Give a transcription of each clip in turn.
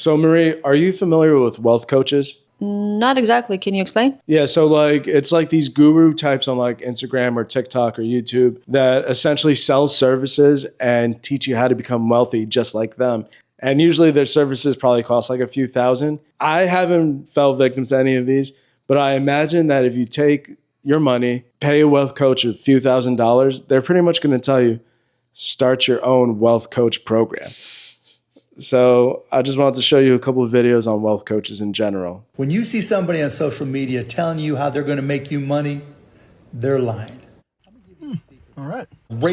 So Marie, are you familiar with wealth coaches? Not exactly. Can you explain? Yeah, so like it's like these guru types on like Instagram or TikTok or YouTube that essentially sell services and teach you how to become wealthy just like them. And usually their services probably cost like a few thousand. I haven't fell victim to any of these, but I imagine that if you take your money, pay a wealth coach a few $1,000s, they're pretty much going to tell you, start your own wealth coach program. So I just wanted to show you a couple of videos on wealth coaches in general. When you see somebody on social media telling you how they're going to make you money, they're lying. All right.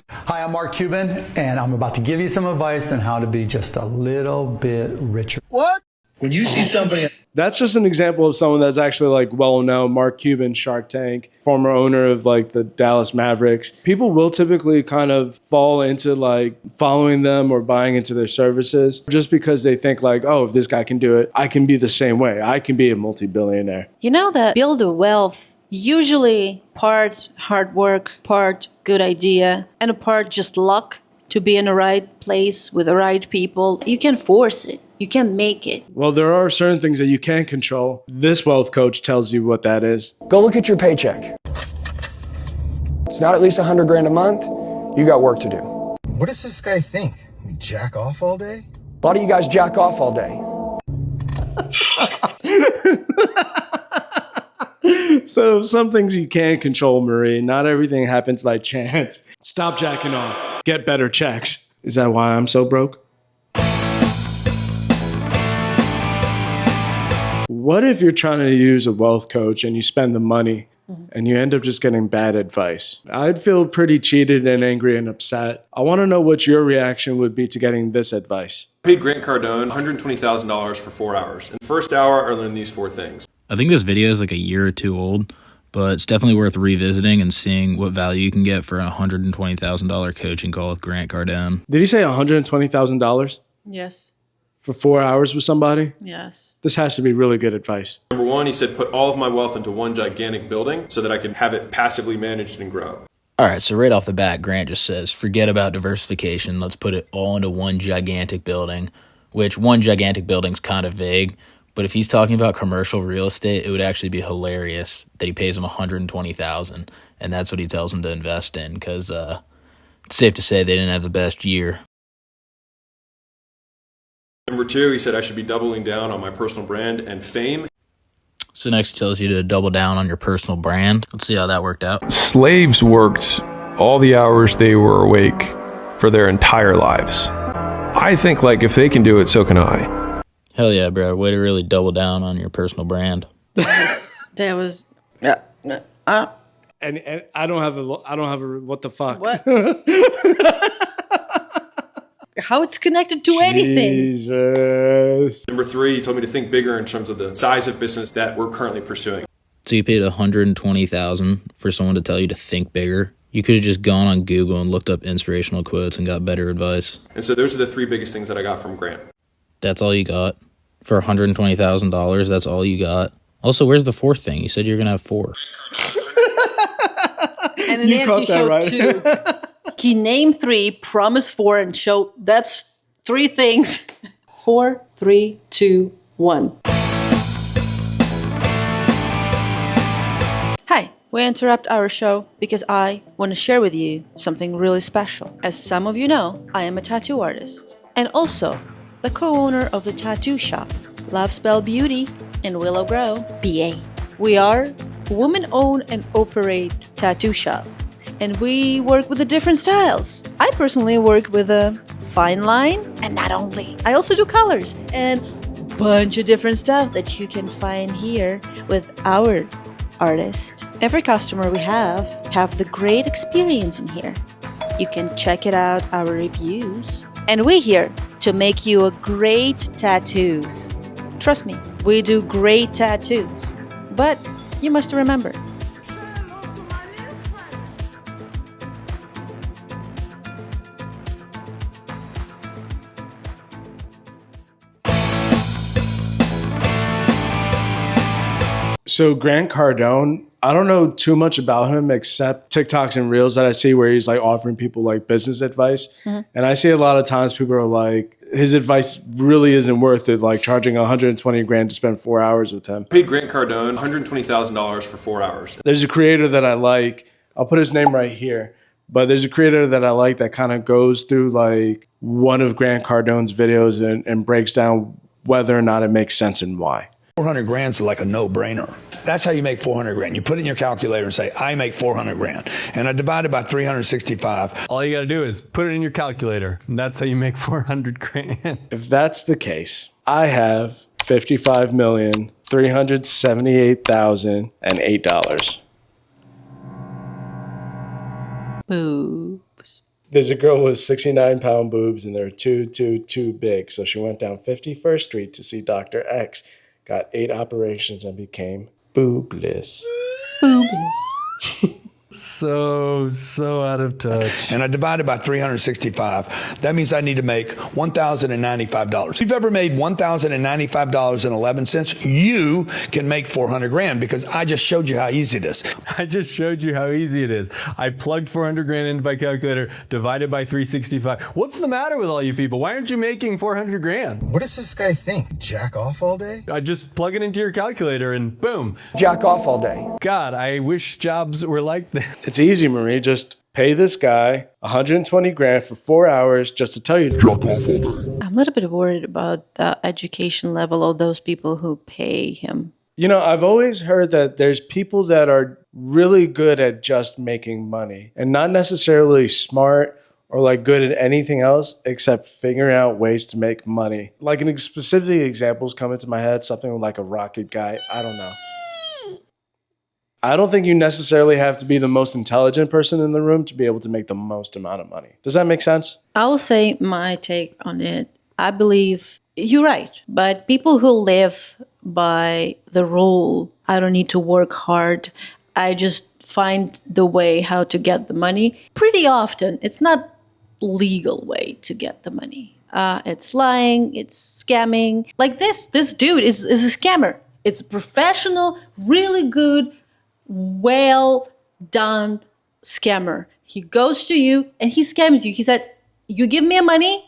Hi, I'm Mark Cuban, and I'm about to give you some advice on how to be just a little bit richer. What? When you see somebody... That's just an example of someone that's actually like well-known. Mark Cuban, Shark Tank, former owner of like the Dallas Mavericks. People will typically kind of fall into like following them or buying into their services just because they think like, oh, if this guy can do it, I can be the same way. I can be a multi-billionaire. You know that build a wealth, usually part hard work, part good idea, and a part just luck to be in the right place with the right people. You can force it. You can make it. Well, there are certain things that you can't control. This wealth coach tells you what that is. Go look at your paycheck. It's not at least 100 grand a month. You got work to do. What does this guy think? We jack off all day? A lot of you guys jack off all day. So some things you can't control, Marie. Not everything happens by chance. Stop jacking off. Get better checks. Is that why I'm so broke? What if you're trying to use a wealth coach and you spend the money and you end up just getting bad advice? I'd feel pretty cheated and angry and upset. I want to know what your reaction would be to getting this advice. I paid Grant Cardone $120,000 for 4 hours. In the first hour, I learned these 4 things. I think this video is like a year or two old, but it's definitely worth revisiting and seeing what value you can get for a $120,000 coaching call with Grant Cardone. Did he say $120,000 Yes. for 4 hours with somebody? Yes. This has to be really good advice. Number 1, he said, put all of my wealth into one gigantic building so that I could have it passively managed and grow. All right, so right off the bat, Grant just says, forget about diversification. Let's put it all into one gigantic building, which one gigantic building's kind of vague. But if he's talking about commercial real estate, it would actually be hilarious that he pays him $120,000, and that's what he tells him to invest in, because it's safe to say they didn't have the best year. Number 2, he said I should be doubling down on my personal brand and fame. So next he tells you to double down on your personal brand. Let's see how that worked out. Slaves worked all the hours they were awake for their entire lives. I think like if they can do it, so can I. Hell yeah, bro. Way to really double down on your personal brand. That was... Yeah. And I don't have a what the fuck? What? How it's connected to anything. Jesus. Number 3, he told me to think bigger in terms of the size of business that we're currently pursuing. So you paid $120,000 for someone to tell you to think bigger. You could have just gone on Google and looked up inspirational quotes and got better advice. And so those are the 3 biggest things that I got from Grant. That's all you got? For $120,000, that's all you got? Also, where's the 4th thing? You said you're going to have 4. And in the end, he showed 2. He named 3, promised 4, and showed that's 3 things. 4, 3, 2, 1. Hi, we interrupt our show because I want to share with you something really special. As some of you know, I am a tattoo artist and also the co-owner of the tattoo shop, Love Spell Beauty in Willow Grove, PA. We are a woman-owned and operate tattoo shop, and we work with the different styles. I personally work with a fine line, and not only. I also do colors and a bunch of different stuff that you can find here with our artist. Every customer we have the great experience in here. You can check it out, our reviews. And we're here to make you a great tattoos. Trust me, we do great tattoos. But you must remember, So Grant Cardone, I don't know too much about him except TikToks and Reels that I see where he's like offering people like business advice. And I see a lot of times people are like, his advice really isn't worth it, like charging 120 grand to spend 4 hours with him. I paid Grant Cardone $120,000 for 4 hours. There's a creator that I like. I'll put his name right here. But there's a creator that I like that kind of goes through like one of Grant Cardone's videos and breaks down whether or not it makes sense and why. 400 grand's like a no-brainer. That's how you make 400 grand. You put it in your calculator and say, I make 400 grand. And I divide it by 365. All you got to do is put it in your calculator. And that's how you make 400 grand. If that's the case, I have $55,378,008. Boobs. There's a girl with 69-pound boobs, and they're too big. So she went down 51st Street to see Dr. X, got 8 operations, and became boobless. Boobless. So out of touch. And I divide it by 365. That means I need to make $1,095. If you've ever made $1,095.11, you can make 400 grand because I just showed you how easy it is. I just showed you how easy it is. I plugged 400 grand into my calculator, divided by 365. What's the matter with all you people? Why aren't you making 400 grand? What does this guy think? Jack off all day? I just plug it into your calculator and boom. Jack off all day. God, I wish jobs were like that. It's easy, Marie. Just pay this guy 120 grand for 4 hours just to tell you to drop off all day. I'm a little bit worried about the education level of those people who pay him. You know, I've always heard that there's people that are really good at just making money and not necessarily smart or like good at anything else except figuring out ways to make money. Like an specific examples come into my head, something like a rocket guy. I don't know. I don't think you necessarily have to be the most intelligent person in the room to be able to make the most amount of money. Does that make sense? I'll say my take on it. I believe you're right, but people who live by the rule, I don't need to work hard, I just find the way how to get the money. Pretty often, it's not legal way to get the money. It's lying, it's scamming. Like this dude is a scammer. It's a professional, really good, well done scammer. He goes to you and he scams you. He said, you give me money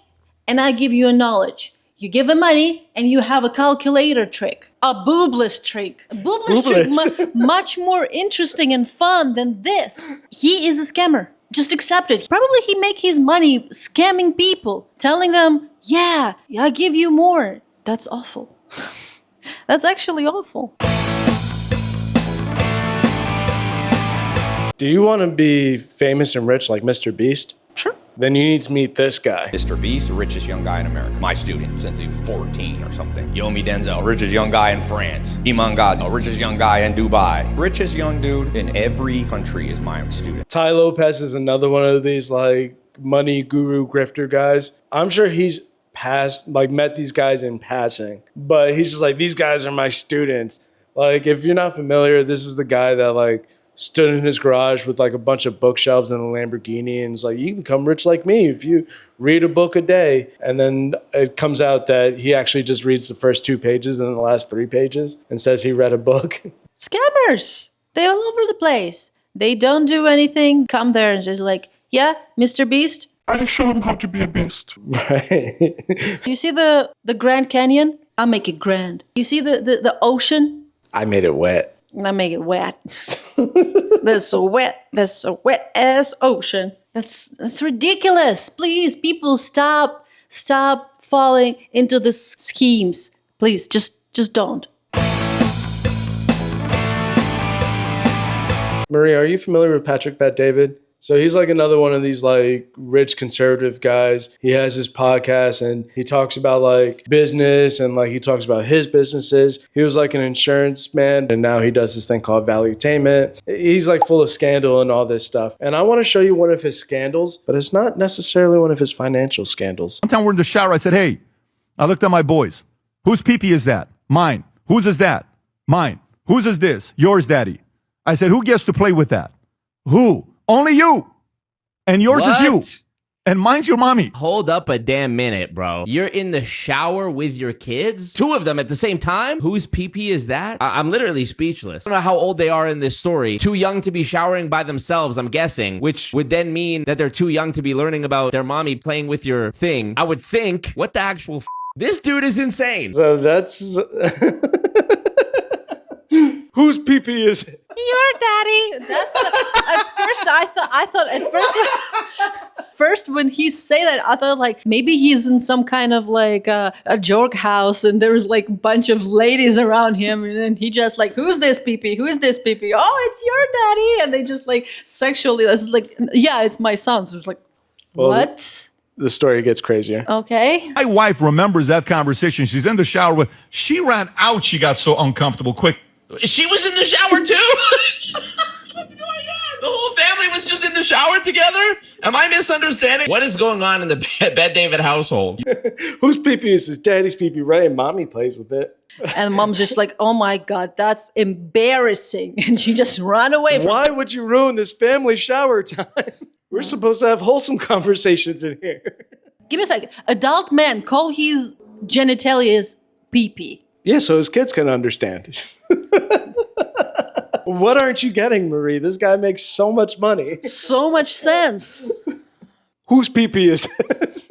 and I give you a knowledge. You give him money and you have a calculator trick, a boobless trick. A boobless trick, much more interesting and fun than this. He is a scammer. Just accept it. Probably he make his money scamming people, telling them, yeah, I give you more. That's awful. That's actually awful. Do you want to be famous and rich like Mr. Beast? Sure. Then you need to meet this guy. Mr. Beast, the richest young guy in America. My student since he was 14 or something. Yomi Denzel, richest young guy in France. Iman Gadzhi, richest young guy in Dubai. Richest young dude in every country is my student. Ty Lopez is another one of these like money guru grifter guys. I'm sure he's met these guys in passing, but he's just like, these guys are my students. Like, if you're not familiar, this is the guy that like stood in his garage with like a bunch of bookshelves and a Lamborghini and is like, you can become rich like me if you read a book a day. And then it comes out that he actually just reads the first 2 pages and the last 3 pages and says he read a book. Scammers! They're all over the place. They don't do anything. Come there and just like, yeah, Mr. Beast. I show him how to be a beast. Right. You see the Grand Canyon? I'll make it grand. You see the ocean? I made it wet. I make it wet. That's so wet ass ocean. That's ridiculous. Please, people, stop falling into the schemes. Please, just don't. Maria, are you familiar with Patrick Bet-David? So he's like another one of these like rich conservative guys. He has his podcast and he talks about like business and like he talks about his businesses. He was like an insurance man and now he does this thing called Valuetainment. He's like full of scandal and all this stuff. And I want to show you one of his scandals, but it's not necessarily one of his financial scandals. One time we're in the shower, I said, hey, I looked at my boys. Whose pee-pee is that? Mine. Whose is that? Mine. Whose is this? Yours, daddy. I said, who gets to play with that? Who? Only you. And yours is you. and mine's your mommy. Hold up a damn minute, bro. You're in the shower with your kids? 2 of them at the same time? Whose pee-pee is that? I'm literally speechless. I don't know how old they are in this story. Too young to be showering by themselves, I'm guessing, which would then mean that they're too young to be learning about their mommy playing with your thing. I would think, what the actual this dude is insane. So that's... Whose pee-pee is it? Your daddy. That's at first I thought at first when he say that I thought like maybe he's in some kind of like a joke house and there's like a bunch of ladies around him and then he just like who's this pee-pee? Who is this pee-pee? Oh, it's your daddy, and they just like sexually. I was like, yeah, it's my son. So it's like, Well, what? The story gets crazier. Okay. My wife remembers that conversation. She's in the shower with. She ran out. She got so uncomfortable quick. She was in the shower too? What's going on? The whole family was just in the shower together? Am I misunderstanding? What is going on in the Bed David household? Whose pee-pee is his daddy's pee-pee, right? And mommy plays with it. And mom's just like, oh my God, that's embarrassing. And she just ran away from Why would you ruin this family shower time? We're supposed to have wholesome conversations in here. Give me a second. Adult man call his genitalias pee-pee. Yeah, so his kids can understand. What aren't you getting, Marie? This guy makes so much money. So much sense. Whose pee-pee is it?